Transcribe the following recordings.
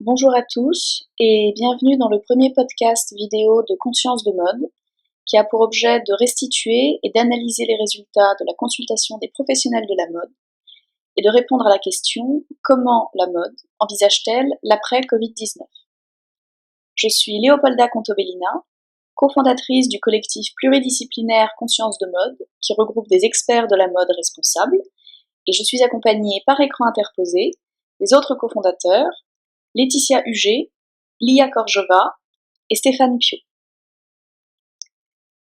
Bonjour à tous et bienvenue dans le premier podcast vidéo de Conscience de mode qui a pour objet de restituer et d'analyser les résultats de la consultation des professionnels de la mode et de répondre à la question comment la mode envisage-t-elle l'après-Covid-19. Je suis Léopolda Contobellina, cofondatrice du collectif pluridisciplinaire Conscience de mode qui regroupe des experts de la mode responsables et je suis accompagnée par écran interposé des autres cofondateurs Laetitia Huget, Lia Korjova et Stéphane Piot.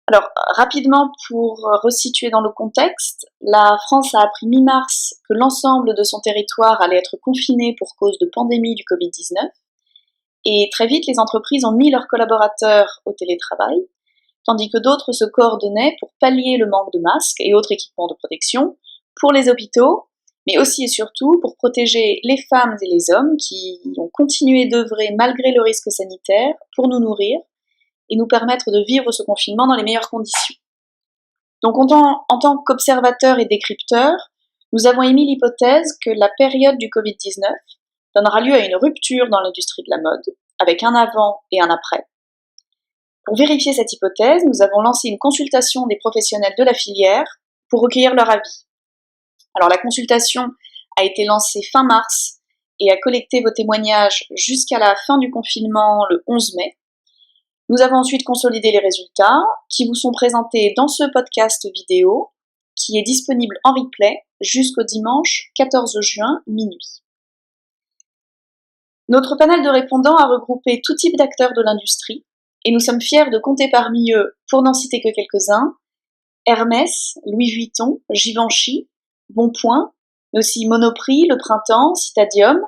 Alors, rapidement pour resituer dans le contexte, la France a appris mi-mars que l'ensemble de son territoire allait être confiné pour cause de pandémie du Covid-19 et très vite les entreprises ont mis leurs collaborateurs au télétravail, tandis que d'autres se coordonnaient pour pallier le manque de masques et autres équipements de protection pour les hôpitaux, mais aussi et surtout pour protéger les femmes et les hommes qui ont continué d'œuvrer malgré le risque sanitaire pour nous nourrir et nous permettre de vivre ce confinement dans les meilleures conditions. Donc en tant qu'observateurs et décrypteurs, nous avons émis l'hypothèse que la période du Covid-19 donnera lieu à une rupture dans l'industrie de la mode, avec un avant et un après. Pour vérifier cette hypothèse, nous avons lancé une consultation des professionnels de la filière pour recueillir leur avis. Alors la consultation a été lancée fin mars et a collecté vos témoignages jusqu'à la fin du confinement le 11 mai. Nous avons ensuite consolidé les résultats qui vous sont présentés dans ce podcast vidéo qui est disponible en replay jusqu'au dimanche 14 juin minuit. Notre panel de répondants a regroupé tout type d'acteurs de l'industrie et nous sommes fiers de compter parmi eux, pour n'en citer que quelques-uns, Hermès, Louis Vuitton, Givenchy, Bonpoint, mais aussi Monoprix, Le Printemps, Citadium,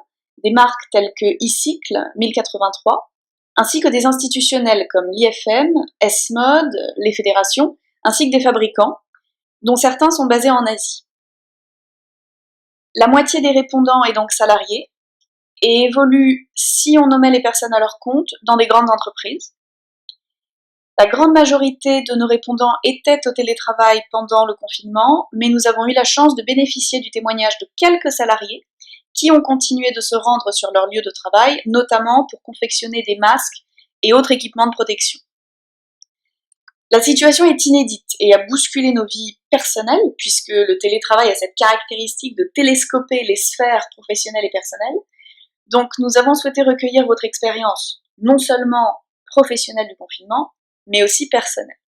des marques telles que e-Cycle, 1083, ainsi que des institutionnels comme l'IFM, S-Mode, les fédérations, ainsi que des fabricants, dont certains sont basés en Asie. La moitié des répondants est donc salariée et évolue, si on nommait les personnes à leur compte, dans des grandes entreprises. La grande majorité de nos répondants étaient au télétravail pendant le confinement, mais nous avons eu la chance de bénéficier du témoignage de quelques salariés qui ont continué de se rendre sur leur lieu de travail, notamment pour confectionner des masques et autres équipements de protection. La situation est inédite et a bousculé nos vies personnelles, puisque le télétravail a cette caractéristique de télescoper les sphères professionnelles et personnelles. Donc nous avons souhaité recueillir votre expérience, non seulement professionnelle du confinement, mais aussi personnelle.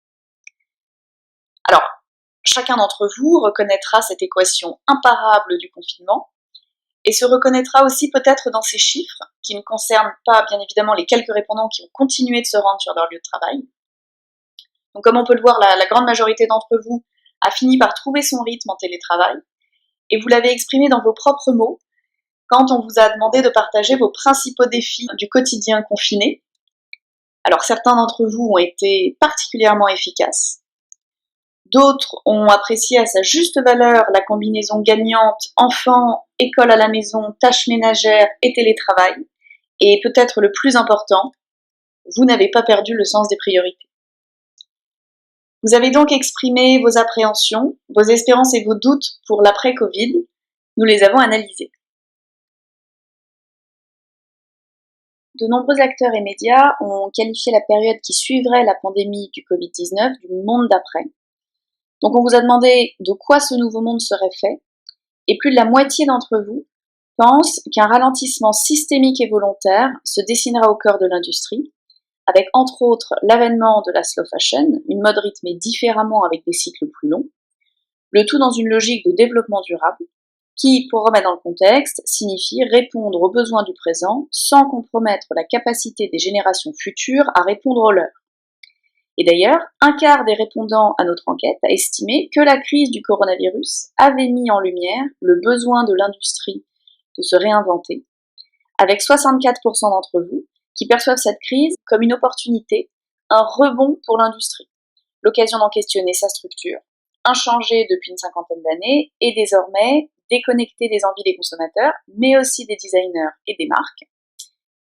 Alors, chacun d'entre vous reconnaîtra cette équation imparable du confinement et se reconnaîtra aussi peut-être dans ces chiffres qui ne concernent pas bien évidemment les quelques répondants qui ont continué de se rendre sur leur lieu de travail. Donc comme on peut le voir, la grande majorité d'entre vous a fini par trouver son rythme en télétravail et vous l'avez exprimé dans vos propres mots quand on vous a demandé de partager vos principaux défis du quotidien confiné. Alors certains d'entre vous ont été particulièrement efficaces, d'autres ont apprécié à sa juste valeur la combinaison gagnante enfants, école à la maison, tâches ménagères et télétravail, et peut-être le plus important, vous n'avez pas perdu le sens des priorités. Vous avez donc exprimé vos appréhensions, vos espérances et vos doutes pour l'après-Covid, nous les avons analysés. De nombreux acteurs et médias ont qualifié la période qui suivrait la pandémie du Covid-19 du monde d'après. Donc on vous a demandé de quoi ce nouveau monde serait fait, et plus de la moitié d'entre vous pense qu'un ralentissement systémique et volontaire se dessinera au cœur de l'industrie, avec entre autres l'avènement de la slow fashion, une mode rythmée différemment avec des cycles plus longs, le tout dans une logique de développement durable, qui, pour remettre dans le contexte, signifie répondre aux besoins du présent sans compromettre la capacité des générations futures à répondre aux leurs. Et d'ailleurs, un quart des répondants à notre enquête a estimé que la crise du coronavirus avait mis en lumière le besoin de l'industrie de se réinventer, avec 64% d'entre vous qui perçoivent cette crise comme une opportunité, un rebond pour l'industrie, l'occasion d'en questionner sa structure, inchangée depuis une cinquantaine d'années et désormais déconnectée des envies des consommateurs, mais aussi des designers et des marques.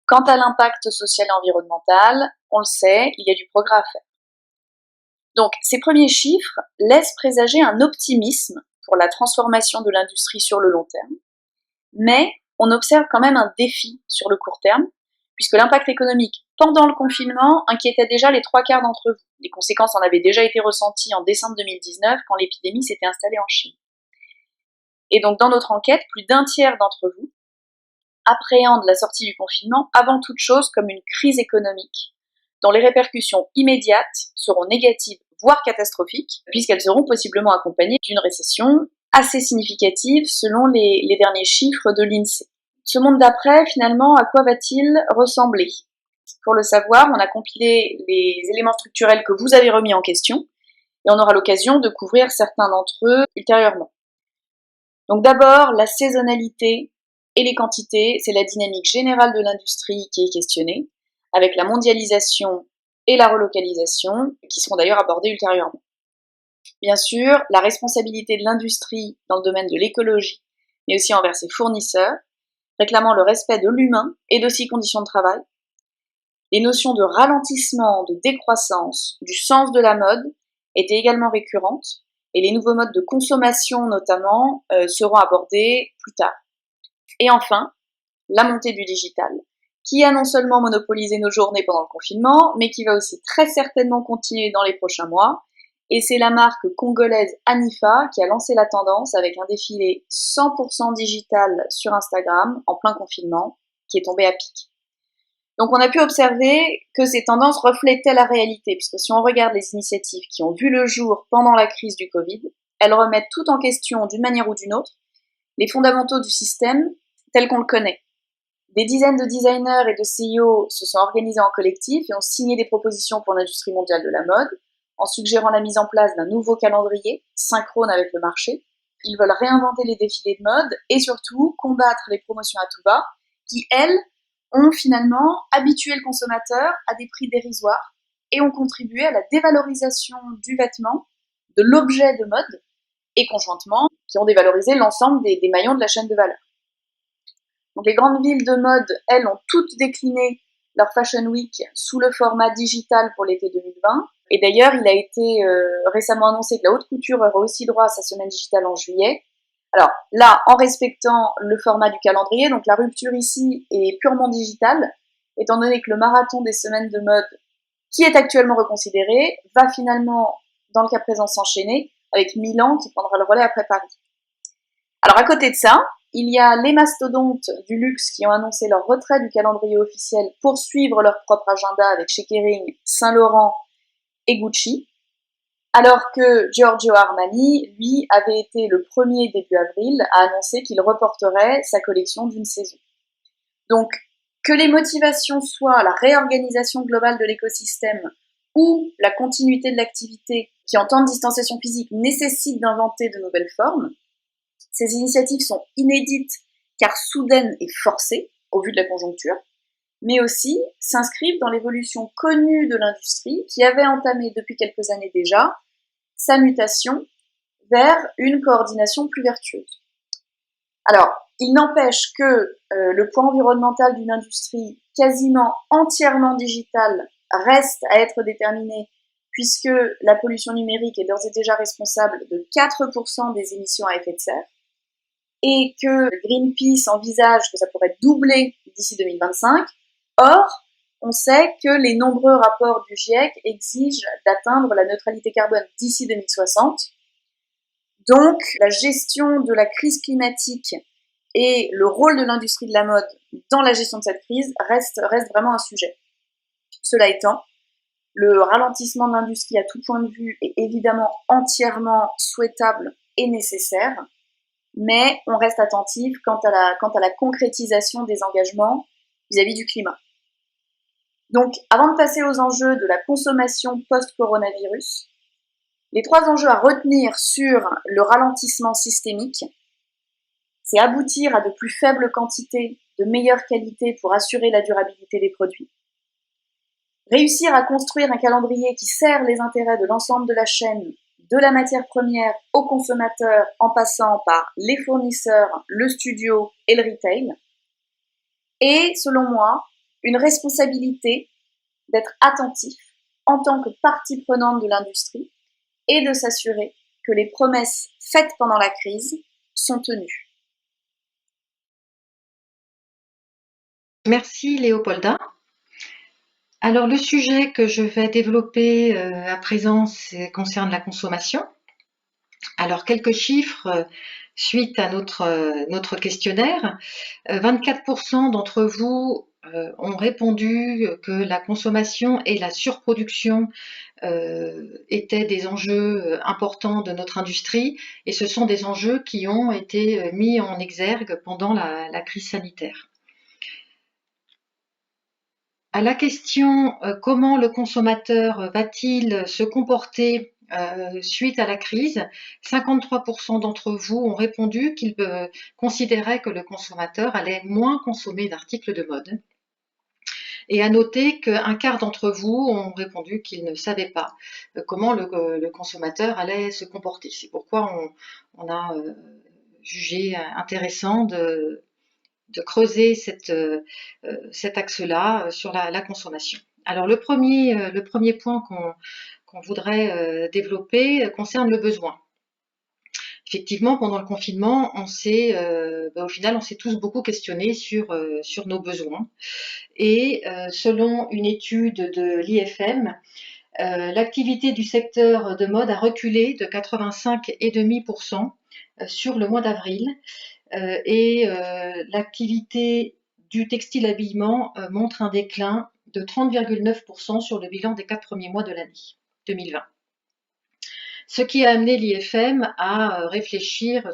Quant à l'impact social et environnemental, on le sait, il y a du progrès à faire. Donc, ces premiers chiffres laissent présager un optimisme pour la transformation de l'industrie sur le long terme, mais on observe quand même un défi sur le court terme, puisque l'impact économique pendant le confinement inquiétait déjà les 3/4 d'entre vous. Les conséquences en avaient déjà été ressenties en décembre 2019 quand l'épidémie s'était installée en Chine. Et donc dans notre enquête, plus d'un tiers d'entre vous appréhendent la sortie du confinement avant toute chose comme une crise économique, dont les répercussions immédiates seront négatives, voire catastrophiques, puisqu'elles seront possiblement accompagnées d'une récession assez significative selon les derniers chiffres de l'INSEE. Ce monde d'après, finalement, à quoi va-t-il ressembler? Pour le savoir, on a compilé les éléments structurels que vous avez remis en question, et on aura l'occasion de couvrir certains d'entre eux ultérieurement. Donc d'abord, la saisonnalité et les quantités, c'est la dynamique générale de l'industrie qui est questionnée, avec la mondialisation et la relocalisation, qui seront d'ailleurs abordées ultérieurement. Bien sûr, la responsabilité de l'industrie dans le domaine de l'écologie, mais aussi envers ses fournisseurs, réclamant le respect de l'humain et de ses conditions de travail. Les notions de ralentissement, de décroissance, du sens de la mode étaient également récurrentes, et les nouveaux modes de consommation notamment seront abordés plus tard. Et enfin, la montée du digital, qui a non seulement monopolisé nos journées pendant le confinement, mais qui va aussi très certainement continuer dans les prochains mois. Et c'est la marque congolaise Anifa qui a lancé la tendance avec un défilé 100% digital sur Instagram en plein confinement, qui est tombé à pic. Donc on a pu observer que ces tendances reflétaient la réalité, puisque si on regarde les initiatives qui ont vu le jour pendant la crise du Covid, elles remettent tout en question d'une manière ou d'une autre les fondamentaux du système tel qu'on le connaît. Des dizaines de designers et de CEO se sont organisés en collectif et ont signé des propositions pour l'industrie mondiale de la mode, en suggérant la mise en place d'un nouveau calendrier, synchrone avec le marché. Ils veulent réinventer les défilés de mode et surtout combattre les promotions à tout va, qui, elles, ont finalement habitué le consommateur à des prix dérisoires et ont contribué à la dévalorisation du vêtement, de l'objet de mode, et conjointement, qui ont dévalorisé l'ensemble des maillons de la chaîne de valeur. Donc les grandes villes de mode, elles, ont toutes décliné leur Fashion Week sous le format digital pour l'été 2020. Et d'ailleurs, il a été récemment annoncé que la haute couture aurait aussi droit à sa semaine digitale en juillet. Alors là, en respectant le format du calendrier, donc la rupture ici est purement digitale, étant donné que le marathon des semaines de mode, qui est actuellement reconsidéré, va finalement, dans le cas présent, s'enchaîner avec Milan qui prendra le relais après Paris. Alors à côté de ça, il y a les mastodontes du luxe qui ont annoncé leur retrait du calendrier officiel pour suivre leur propre agenda avec chez Kering, Saint-Laurent et Gucci, alors que Giorgio Armani, lui, avait été le premier début avril à annoncer qu'il reporterait sa collection d'une saison. Donc, que les motivations soient la réorganisation globale de l'écosystème ou la continuité de l'activité qui, en temps de distanciation physique, nécessite d'inventer de nouvelles formes, ces initiatives sont inédites car soudaines et forcées au vu de la conjoncture, mais aussi s'inscrivent dans l'évolution connue de l'industrie qui avait entamé depuis quelques années déjà sa mutation vers une coordination plus vertueuse. Alors, il n'empêche que le poids environnemental d'une industrie quasiment entièrement digitale reste à être déterminé puisque la pollution numérique est d'ores et déjà responsable de 4% des émissions à effet de serre et que Greenpeace envisage que ça pourrait doubler d'ici 2025. Or, on sait que les nombreux rapports du GIEC exigent d'atteindre la neutralité carbone d'ici 2060. Donc, la gestion de la crise climatique et le rôle de l'industrie de la mode dans la gestion de cette crise reste vraiment un sujet. Cela étant, le ralentissement de l'industrie à tout point de vue est évidemment entièrement souhaitable et nécessaire, mais on reste attentif quant à la concrétisation des engagements vis-à-vis du climat. Donc, avant de passer aux enjeux de la consommation post-coronavirus, les 3 enjeux à retenir sur le ralentissement systémique, c'est aboutir à de plus faibles quantités, de meilleure qualité pour assurer la durabilité des produits, réussir à construire un calendrier qui sert les intérêts de l'ensemble de la chaîne, de la matière première au consommateur en passant par les fournisseurs, le studio et le retail, et selon moi, une responsabilité d'être attentif en tant que partie prenante de l'industrie et de s'assurer que les promesses faites pendant la crise sont tenues. Merci Léopolda. Alors le sujet que je vais développer à présent concerne la consommation. Alors quelques chiffres suite à notre questionnaire. 24% d'entre vous ont répondu que la consommation et la surproduction étaient des enjeux importants de notre industrie, et ce sont des enjeux qui ont été mis en exergue pendant la crise sanitaire. À la question comment le consommateur va-t-il se comporter suite à la crise, 53% d'entre vous ont répondu qu'ils considéraient que le consommateur allait moins consommer d'articles de mode. Et à noter qu'un quart d'entre vous ont répondu qu'ils ne savaient pas comment le consommateur allait se comporter. C'est pourquoi on a jugé intéressant de creuser cet axe-là sur la consommation. Alors le premier point qu'on voudrait développer concerne le besoin. Effectivement, pendant le confinement, au final, on s'est tous beaucoup questionnés sur nos besoins. Et selon une étude de l'IFM, l'activité du secteur de mode a reculé de 85,5% sur le mois d'avril, et l'activité du textile habillement montre un déclin de 30,9% sur le bilan des 4 premiers mois de l'année 2020. Ce qui a amené l'IFM à réfléchir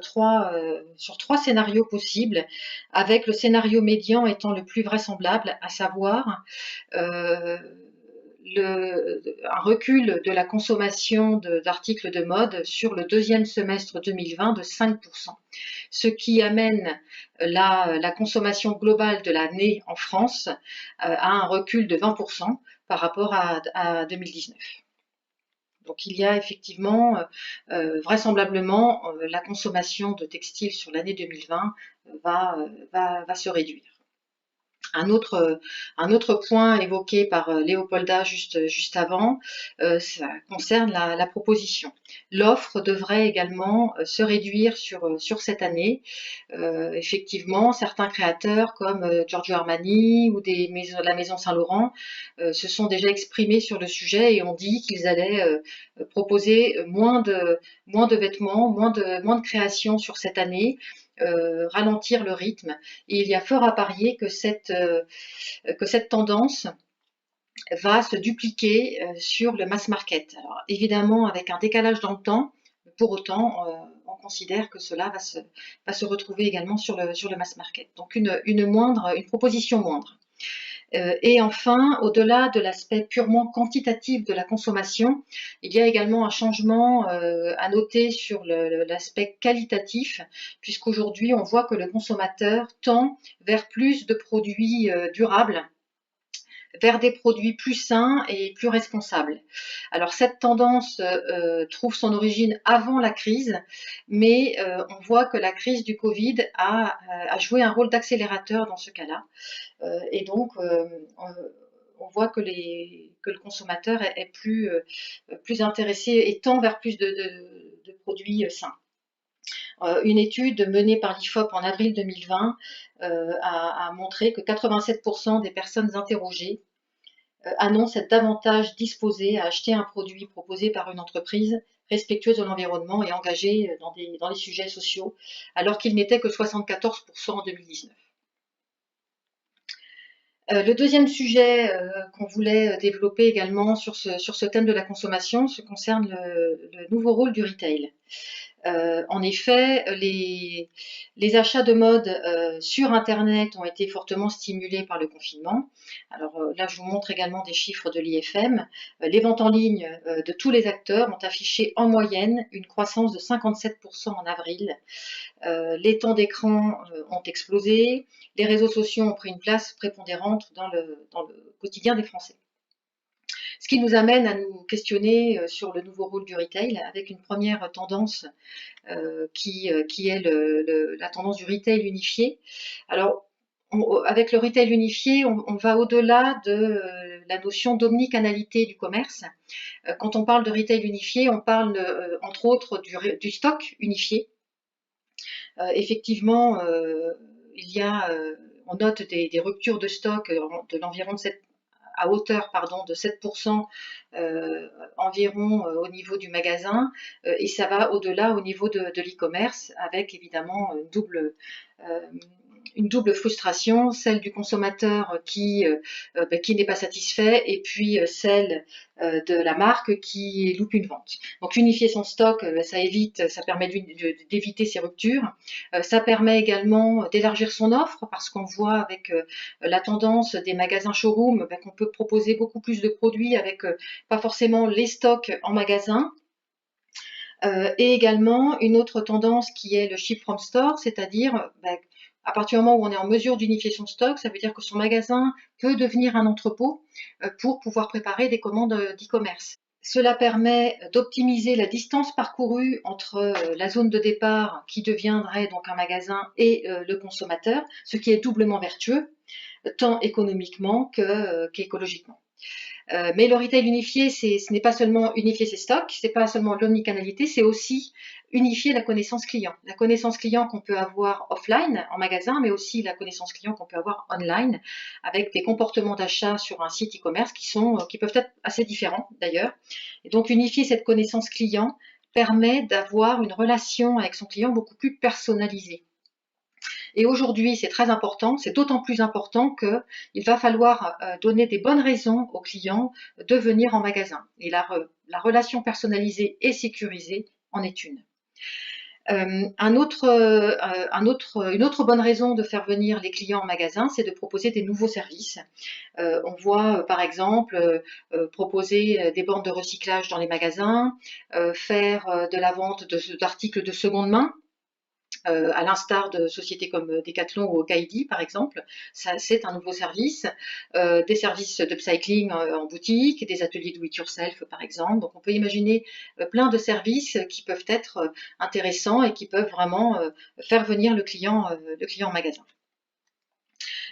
sur 3 scénarios possibles, avec le scénario médian étant le plus vraisemblable, à savoir un recul de la consommation d'articles de mode sur le deuxième semestre 2020 de 5%, ce qui amène la consommation globale de l'année en France à un recul de 20% par rapport à 2019. Donc il y a effectivement vraisemblablement la consommation de textiles sur l'année 2020 va se réduire. Un autre point évoqué par Léopolda juste avant, ça concerne la proposition. L'offre devrait également se réduire sur cette année. Effectivement, certains créateurs comme Giorgio Armani ou la maison Saint-Laurent se sont déjà exprimés sur le sujet et ont dit qu'ils allaient proposer moins de vêtements, moins de créations sur cette année, ralentir le rythme. Et il y a fort à parier que cette tendance va se dupliquer sur le mass market. Alors, évidemment, avec un décalage dans le temps, pour autant, on considère que cela va se retrouver également sur le mass market. Donc une proposition moindre. Et enfin, au-delà de l'aspect purement quantitatif de la consommation, il y a également un changement à noter sur l'aspect qualitatif, puisqu'aujourd'hui, on voit que le consommateur tend vers plus de produits durables, vers des produits plus sains et plus responsables. Alors cette tendance trouve son origine avant la crise, mais on voit que la crise du Covid a joué un rôle d'accélérateur dans ce cas-là. Et donc, on voit que le consommateur est plus intéressé et tend vers plus de produits sains. Une étude menée par l'IFOP en avril 2020 a montré que 87% des personnes interrogées annoncent être davantage disposées à acheter un produit proposé par une entreprise respectueuse de l'environnement et engagée dans les sujets sociaux, alors qu'il n'était que 74% en 2019. Le deuxième sujet qu'on voulait développer également sur ce thème de la consommation concerne le nouveau rôle du retail. En effet, les achats de mode sur Internet ont été fortement stimulés par le confinement. Alors là, je vous montre également des chiffres de l'IFM. Les ventes en ligne de tous les acteurs ont affiché en moyenne une croissance de 57% en avril. Les temps d'écran ont explosé. Les réseaux sociaux ont pris une place prépondérante dans le quotidien des Français. Ce qui nous amène à nous questionner sur le nouveau rôle du retail, avec une première tendance qui est la tendance du retail unifié. Alors, avec le retail unifié, on va au-delà de la notion d'omnicanalité du commerce. Quand on parle de retail unifié, on parle entre autres du stock unifié. Effectivement, on note des ruptures de stock de l'environ à hauteur de 7% environ au niveau du magasin, et ça va au-delà au niveau de l'e-commerce, avec évidemment une double frustration, celle du consommateur qui n'est pas satisfait, et puis celle de la marque qui loupe une vente. Donc unifier son stock, ça permet d'éviter ces ruptures. Ça permet également d'élargir son offre, parce qu'on voit avec la tendance des magasins showroom qu'on peut proposer beaucoup plus de produits avec pas forcément les stocks en magasin. Et également une autre tendance qui est le ship from store, c'est-à-dire à partir du moment où on est en mesure d'unifier son stock, ça veut dire que son magasin peut devenir un entrepôt pour pouvoir préparer des commandes d'e-commerce. Cela permet d'optimiser la distance parcourue entre la zone de départ, qui deviendrait donc un magasin, et le consommateur, ce qui est doublement vertueux, tant économiquement qu'écologiquement. Mais le retail unifié, ce n'est pas seulement unifier ses stocks, c'est pas seulement l'omnicanalité, c'est aussi unifier la connaissance client. La connaissance client qu'on peut avoir offline, en magasin, mais aussi la connaissance client qu'on peut avoir online, avec des comportements d'achat sur un site e-commerce qui peuvent être assez différents d'ailleurs. Et donc unifier cette connaissance client permet d'avoir une relation avec son client beaucoup plus personnalisée. Et aujourd'hui, c'est très important, c'est d'autant plus important qu'il va falloir donner des bonnes raisons aux clients de venir en magasin. Et la relation personnalisée et sécurisée en est une. Une autre bonne raison de faire venir les clients en magasin, c'est de proposer des nouveaux services. On voit par exemple proposer des bornes de recyclage dans les magasins, faire de la vente d'articles de seconde main, à l'instar de sociétés comme Decathlon ou Okaidi par exemple. Ça, c'est un nouveau service. Des services d'upcycling en boutique, des ateliers do it yourself par exemple. Donc on peut imaginer plein de services qui peuvent être intéressants et qui peuvent vraiment faire venir le client en magasin.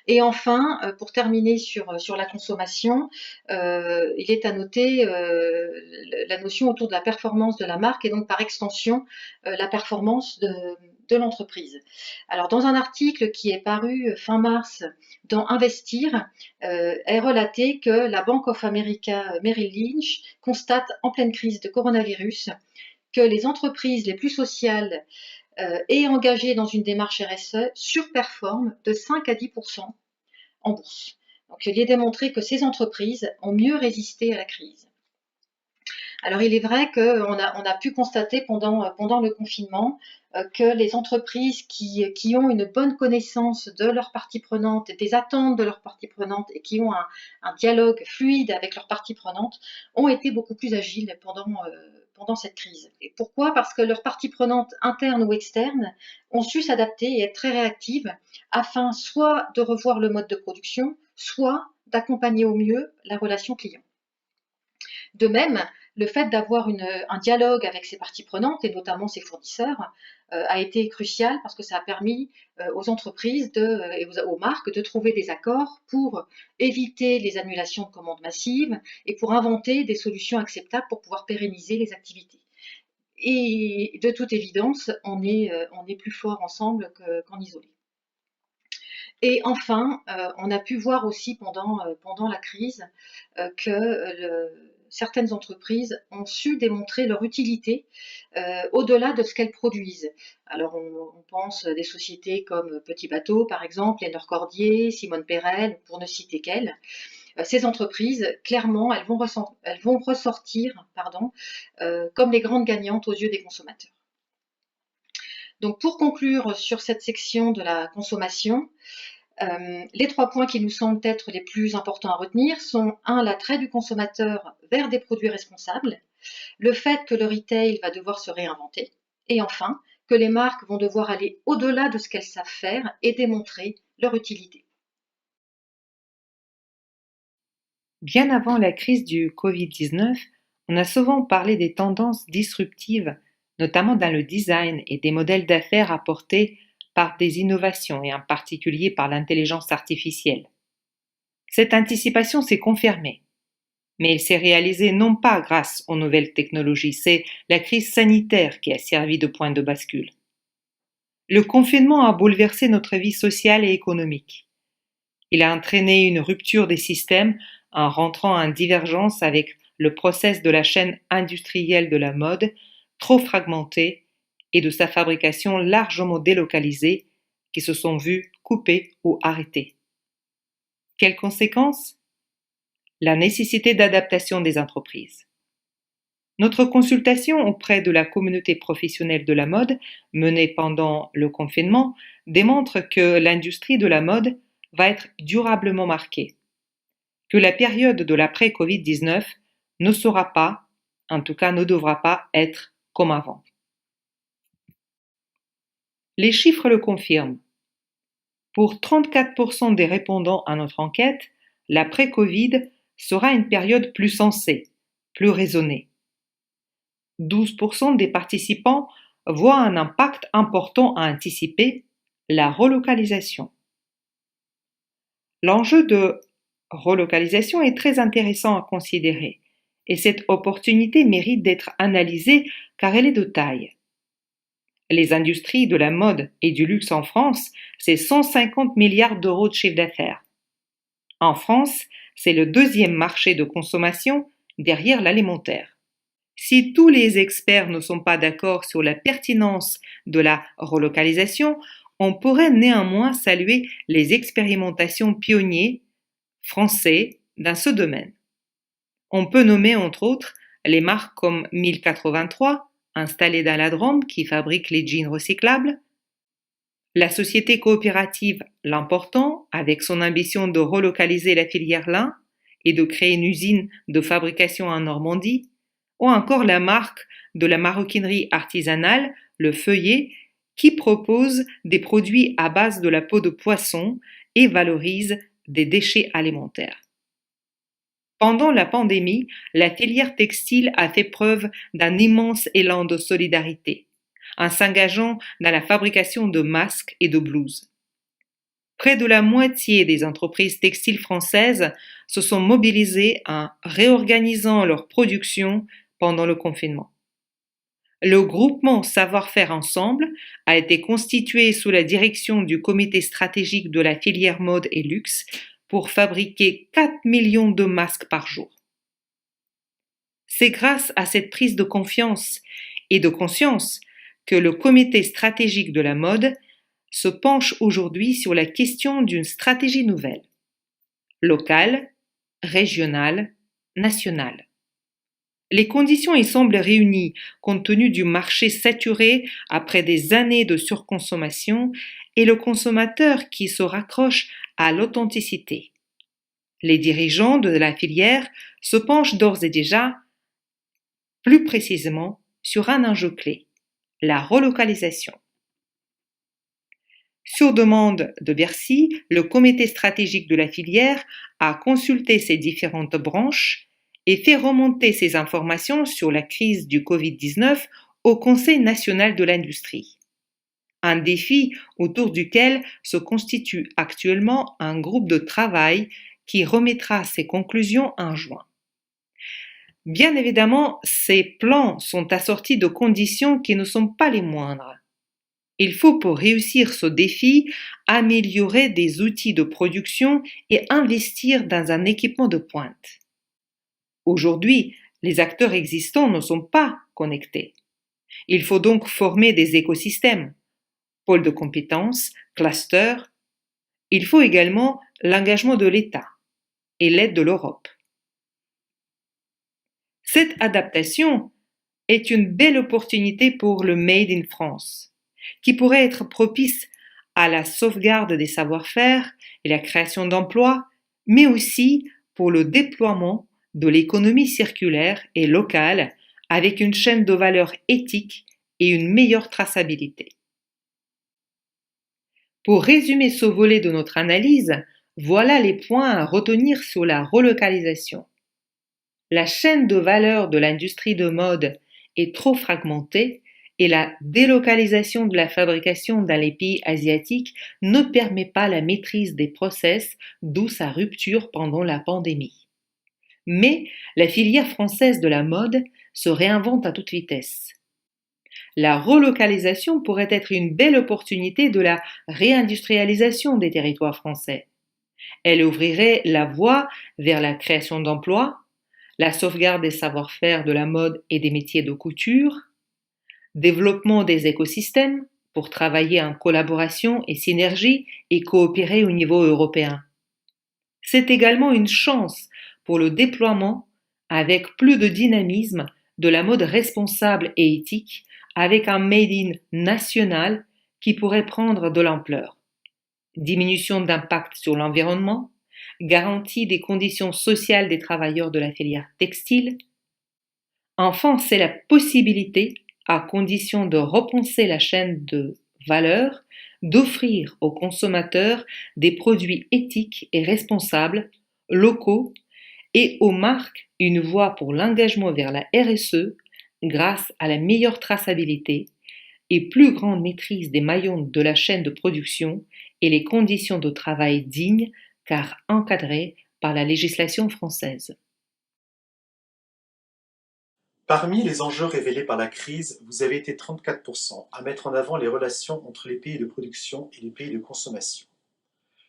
Et enfin, pour terminer sur la consommation, il est à noter la notion autour de la performance de la marque, et donc par extension la performance de l'entreprise. Alors dans un article qui est paru fin mars dans Investir, est relaté que la Bank of America Merrill Lynch constate en pleine crise de coronavirus que les entreprises les plus sociales et engagées dans une démarche RSE surperforment de 5 à 10% en bourse. Donc il est démontré que ces entreprises ont mieux résisté à la crise. Alors il est vrai qu'on a pu constater pendant le confinement que les entreprises qui ont une bonne connaissance de leurs parties prenantes, des attentes de leurs parties prenantes, et qui ont un dialogue fluide avec leurs parties prenantes, ont été beaucoup plus agiles pendant cette crise. Et pourquoi ? Parce que leurs parties prenantes, internes ou externes, ont su s'adapter et être très réactives afin soit de revoir le mode de production, soit d'accompagner au mieux la relation client. De même, le fait d'avoir un dialogue avec ses parties prenantes, et notamment ses fournisseurs, a été crucial, parce que ça a permis aux entreprises et aux marques de trouver des accords pour éviter les annulations de commandes massives et pour inventer des solutions acceptables pour pouvoir pérenniser les activités. Et de toute évidence, on est plus fort ensemble qu'en isolé. Et enfin, on a pu voir aussi pendant la crise que certaines entreprises ont su démontrer leur utilité au-delà de ce qu'elles produisent. Alors on pense à des sociétés comme Petit Bateau par exemple, Lénore Cordier, Simone Perel, pour ne citer qu'elles. Ces entreprises, clairement, elles vont ressortir comme les grandes gagnantes aux yeux des consommateurs. Donc pour conclure sur cette section de la consommation, les 3 points qui nous semblent être les plus importants à retenir sont 1. L'attrait du consommateur vers des produits responsables, le fait que le retail va devoir se réinventer, et enfin que les marques vont devoir aller au-delà de ce qu'elles savent faire et démontrer leur utilité. Bien avant la crise du Covid-19, on a souvent parlé des tendances disruptives, notamment dans le design, et des modèles d'affaires apportés par des innovations, et en particulier par l'intelligence artificielle. Cette anticipation s'est confirmée, mais elle s'est réalisée non pas grâce aux nouvelles technologies, c'est la crise sanitaire qui a servi de point de bascule. Le confinement a bouleversé notre vie sociale et économique. Il a entraîné une rupture des systèmes en rentrant en divergence avec le process de la chaîne industrielle de la mode, trop fragmentée, et de sa fabrication largement délocalisée, qui se sont vues coupées ou arrêtées. Quelles conséquences? La nécessité d'adaptation des entreprises. Notre consultation auprès de la communauté professionnelle de la mode, menée pendant le confinement, démontre que l'industrie de la mode va être durablement marquée, que la période de l'après-Covid-19 ne sera pas, en tout cas ne devra pas être comme avant. Les chiffres le confirment. Pour 34% des répondants à notre enquête, l'après-Covid sera une période plus sensée, plus raisonnée. 12% des participants voient un impact important à anticiper, la relocalisation. L'enjeu de relocalisation est très intéressant à considérer et cette opportunité mérite d'être analysée car elle est de taille. Les industries de la mode et du luxe en France, c'est 150 milliards d'euros de chiffre d'affaires. En France, c'est le deuxième marché de consommation derrière l'alimentaire. Si tous les experts ne sont pas d'accord sur la pertinence de la relocalisation, on pourrait néanmoins saluer les expérimentations pionniers français dans ce domaine. On peut nommer entre autres les marques comme 1083, installée dans la Drôme, qui fabrique les jeans recyclables, la société coopérative L'Important, avec son ambition de relocaliser la filière lin et de créer une usine de fabrication en Normandie, ou encore la marque de la maroquinerie artisanale, Le Feuillet, qui propose des produits à base de la peau de poisson et valorise des déchets alimentaires. Pendant la pandémie, la filière textile a fait preuve d'un immense élan de solidarité, en s'engageant dans la fabrication de masques et de blouses. Près de la moitié des entreprises textiles françaises se sont mobilisées en réorganisant leur production pendant le confinement. Le groupement Savoir-faire Ensemble a été constitué sous la direction du comité stratégique de la filière mode et luxe pour fabriquer 4 millions de masques par jour. C'est grâce à cette prise de confiance et de conscience que le comité stratégique de la mode se penche aujourd'hui sur la question d'une stratégie nouvelle, locale, régionale, nationale. Les conditions y semblent réunies compte tenu du marché saturé après des années de surconsommation et le consommateur qui se raccroche à l'authenticité. Les dirigeants de la filière se penchent d'ores et déjà, plus précisément, sur un enjeu clé, la relocalisation. Sur demande de Bercy, le comité stratégique de la filière a consulté ces différentes branches et fait remonter ces informations sur la crise du Covid-19 au Conseil national de l'industrie. Un défi autour duquel se constitue actuellement un groupe de travail qui remettra ses conclusions en juin. Bien évidemment, ces plans sont assortis de conditions qui ne sont pas les moindres. Il faut pour réussir ce défi améliorer des outils de production et investir dans un équipement de pointe. Aujourd'hui, les acteurs existants ne sont pas connectés. Il faut donc former des écosystèmes, pôles de compétences, clusters. Il faut également l'engagement de l'État et l'aide de l'Europe. Cette adaptation est une belle opportunité pour le Made in France, qui pourrait être propice à la sauvegarde des savoir-faire et la création d'emplois, mais aussi pour le déploiement de l'économie circulaire et locale avec une chaîne de valeur éthique et une meilleure traçabilité. Pour résumer ce volet de notre analyse, voilà les points à retenir sur la relocalisation. La chaîne de valeur de l'industrie de mode est trop fragmentée et la délocalisation de la fabrication dans les pays asiatiques ne permet pas la maîtrise des process, d'où sa rupture pendant la pandémie. Mais la filière française de la mode se réinvente à toute vitesse. La relocalisation pourrait être une belle opportunité de la réindustrialisation des territoires français. Elle ouvrirait la voie vers la création d'emplois, la sauvegarde des savoir-faire de la mode et des métiers de couture, développement des écosystèmes pour travailler en collaboration et synergie et coopérer au niveau européen. C'est également une chance pour le déploiement avec plus de dynamisme de la mode responsable et éthique avec un made in national qui pourrait prendre de l'ampleur. Diminution d'impact sur l'environnement, garantie des conditions sociales des travailleurs de la filière textile. Enfin, c'est la possibilité, à condition de repenser la chaîne de valeur, d'offrir aux consommateurs des produits éthiques et responsables, locaux, et aux marques une voie pour l'engagement vers la RSE grâce à la meilleure traçabilité et plus grande maîtrise des maillons de la chaîne de production et les conditions de travail dignes car encadrées par la législation française. Parmi les enjeux révélés par la crise, vous avez été 34% à mettre en avant les relations entre les pays de production et les pays de consommation.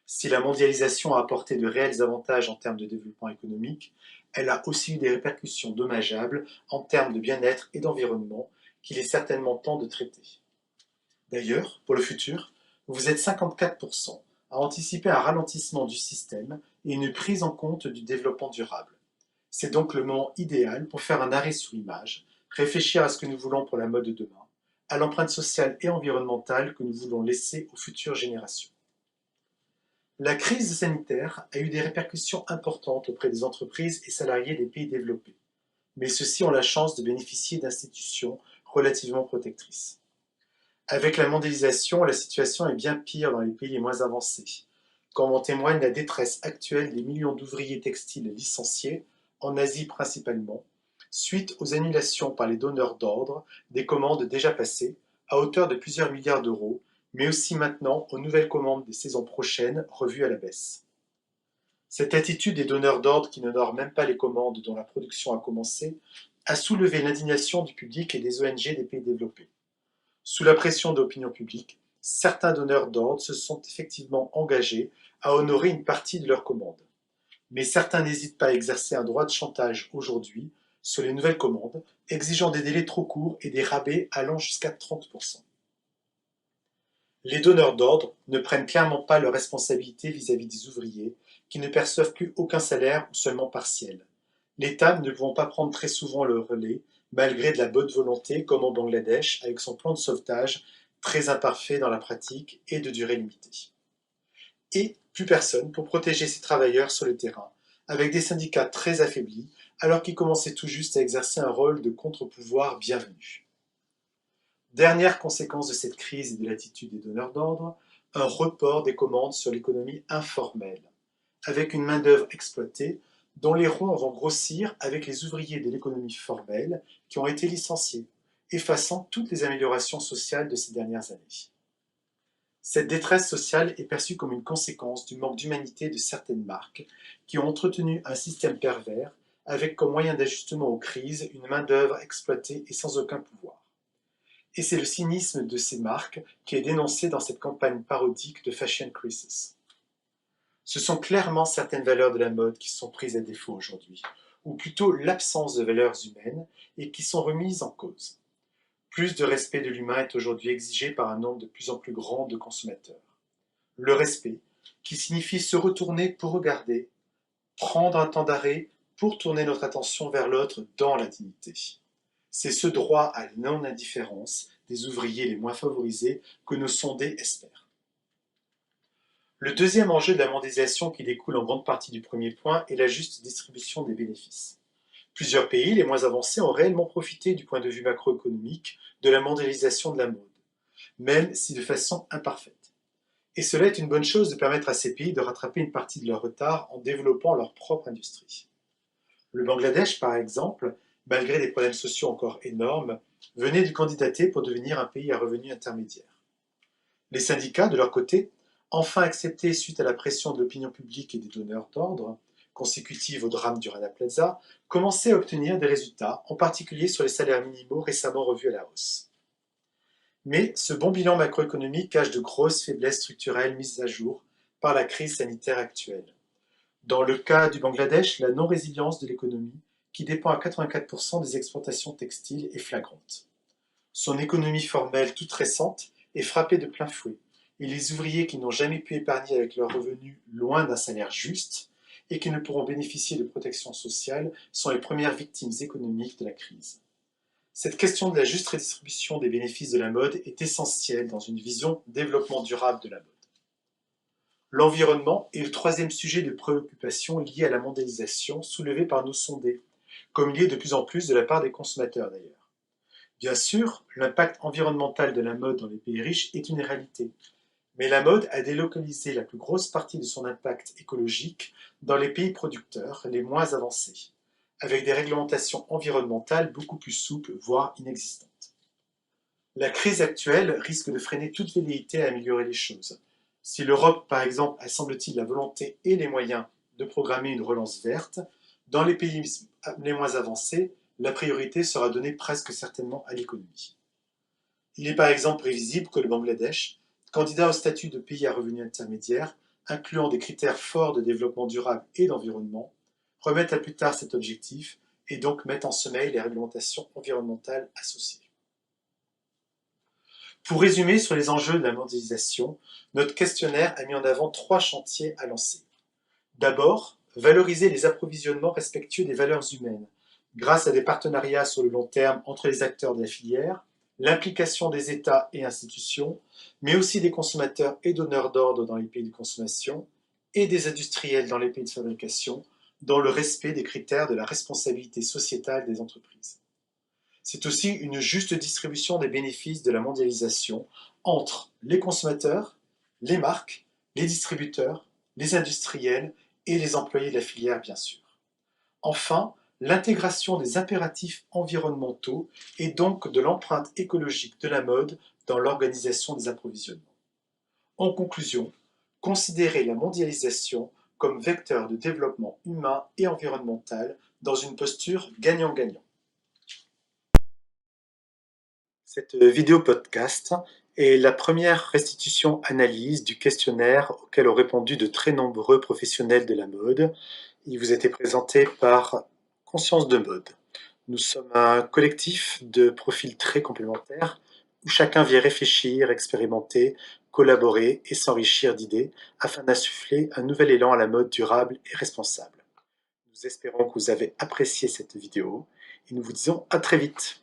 Si la mondialisation a apporté de réels avantages en termes de développement économique, elle a aussi eu des répercussions dommageables en termes de bien-être et d'environnement qu'il est certainement temps de traiter. D'ailleurs, pour le futur, vous êtes 54% à anticiper un ralentissement du système et une prise en compte du développement durable. C'est donc le moment idéal pour faire un arrêt sur image, réfléchir à ce que nous voulons pour la mode de demain, à l'empreinte sociale et environnementale que nous voulons laisser aux futures générations. La crise sanitaire a eu des répercussions importantes auprès des entreprises et salariés des pays développés, mais ceux-ci ont la chance de bénéficier d'institutions relativement protectrices. Avec la mondialisation, la situation est bien pire dans les pays les moins avancés, comme en témoigne la détresse actuelle des millions d'ouvriers textiles licenciés, en Asie principalement, suite aux annulations par les donneurs d'ordre des commandes déjà passées, à hauteur de plusieurs milliards d'euros, mais aussi maintenant aux nouvelles commandes des saisons prochaines revues à la baisse. Cette attitude des donneurs d'ordre qui n'honorent même pas les commandes dont la production a commencé a soulevé l'indignation du public et des ONG des pays développés. Sous la pression de l'opinion publique, certains donneurs d'ordre se sont effectivement engagés à honorer une partie de leurs commandes. Mais certains n'hésitent pas à exercer un droit de chantage aujourd'hui sur les nouvelles commandes, exigeant des délais trop courts et des rabais allant jusqu'à 30%. Les donneurs d'ordre ne prennent clairement pas leurs responsabilités vis-à-vis des ouvriers qui ne perçoivent plus aucun salaire ou seulement partiel. L'État ne pouvant pas prendre très souvent le relais, malgré de la bonne volonté, comme au Bangladesh, avec son plan de sauvetage très imparfait dans la pratique et de durée limitée. Et plus personne pour protéger ces travailleurs sur le terrain, avec des syndicats très affaiblis, alors qu'ils commençaient tout juste à exercer un rôle de contre-pouvoir bienvenu. Dernière conséquence de cette crise et de l'attitude des donneurs d'ordre, un report des commandes sur l'économie informelle, avec une main-d'œuvre exploitée dont les ronds vont grossir avec les ouvriers de l'économie formelle qui ont été licenciés, effaçant toutes les améliorations sociales de ces dernières années. Cette détresse sociale est perçue comme une conséquence du manque d'humanité de certaines marques qui ont entretenu un système pervers avec comme moyen d'ajustement aux crises une main-d'œuvre exploitée et sans aucun pouvoir. Et c'est le cynisme de ces marques qui est dénoncé dans cette campagne parodique de Fashion Crisis. Ce sont clairement certaines valeurs de la mode qui sont prises à défaut aujourd'hui, ou plutôt l'absence de valeurs humaines, et qui sont remises en cause. Plus de respect de l'humain est aujourd'hui exigé par un nombre de plus en plus grand de consommateurs. Le respect, qui signifie se retourner pour regarder, prendre un temps d'arrêt pour tourner notre attention vers l'autre dans la dignité. C'est ce droit à la non-indifférence des ouvriers les moins favorisés que nos sondés espèrent. Le deuxième enjeu de la mondialisation qui découle en grande partie du premier point est la juste distribution des bénéfices. Plusieurs pays, les moins avancés, ont réellement profité du point de vue macroéconomique de la mondialisation de la mode, même si de façon imparfaite. Et cela est une bonne chose de permettre à ces pays de rattraper une partie de leur retard en développant leur propre industrie. Le Bangladesh, par exemple, malgré des problèmes sociaux encore énormes, venait de candidater pour devenir un pays à revenus intermédiaires. Les syndicats, de leur côté, enfin acceptés suite à la pression de l'opinion publique et des donneurs d'ordre, consécutive au drame du Rana Plaza, commençaient à obtenir des résultats, en particulier sur les salaires minimaux récemment revus à la hausse. Mais ce bon bilan macroéconomique cache de grosses faiblesses structurelles mises à jour par la crise sanitaire actuelle. Dans le cas du Bangladesh, la non-résilience de l'économie, qui dépend à 84% des exportations textiles, est flagrante. Son économie formelle toute récente est frappée de plein fouet, et les ouvriers qui n'ont jamais pu épargner avec leurs revenus loin d'un salaire juste et qui ne pourront bénéficier de protection sociale sont les premières victimes économiques de la crise. Cette question de la juste redistribution des bénéfices de la mode est essentielle dans une vision développement durable de la mode. L'environnement est le troisième sujet de préoccupation lié à la mondialisation soulevé par nos sondés, comme il est de plus en plus de la part des consommateurs d'ailleurs. Bien sûr, l'impact environnemental de la mode dans les pays riches est une réalité, mais la mode a délocalisé la plus grosse partie de son impact écologique dans les pays producteurs les moins avancés, avec des réglementations environnementales beaucoup plus souples, voire inexistantes. La crise actuelle risque de freiner toute velléité à améliorer les choses. Si l'Europe, par exemple, a semble-t-il la volonté et les moyens de programmer une relance verte, dans les pays les moins avancés, la priorité sera donnée presque certainement à l'économie. Il est par exemple prévisible que le Bangladesh, candidat au statut de pays à revenu intermédiaire, incluant des critères forts de développement durable et d'environnement, remette à plus tard cet objectif et donc mette en sommeil les réglementations environnementales associées. Pour résumer sur les enjeux de la mondialisation, notre questionnaire a mis en avant 3 chantiers à lancer. D'abord, valoriser les approvisionnements respectueux des valeurs humaines, grâce à des partenariats sur le long terme entre les acteurs de la filière, l'implication des États et institutions, mais aussi des consommateurs et donneurs d'ordre dans les pays de consommation, et des industriels dans les pays de fabrication, dans le respect des critères de la responsabilité sociétale des entreprises. C'est aussi une juste distribution des bénéfices de la mondialisation entre les consommateurs, les marques, les distributeurs, les industriels et les employés de la filière, bien sûr. Enfin, l'intégration des impératifs environnementaux et donc de l'empreinte écologique de la mode dans l'organisation des approvisionnements. En conclusion, considérer la mondialisation comme vecteur de développement humain et environnemental dans une posture gagnant-gagnant. Cette vidéo podcast est la première restitution-analyse du questionnaire auquel ont répondu de très nombreux professionnels de la mode. Il vous a été présenté par Conscience de Mode. Nous sommes un collectif de profils très complémentaires où chacun vient réfléchir, expérimenter, collaborer et s'enrichir d'idées afin d'insuffler un nouvel élan à la mode durable et responsable. Nous espérons que vous avez apprécié cette vidéo et nous vous disons à très vite.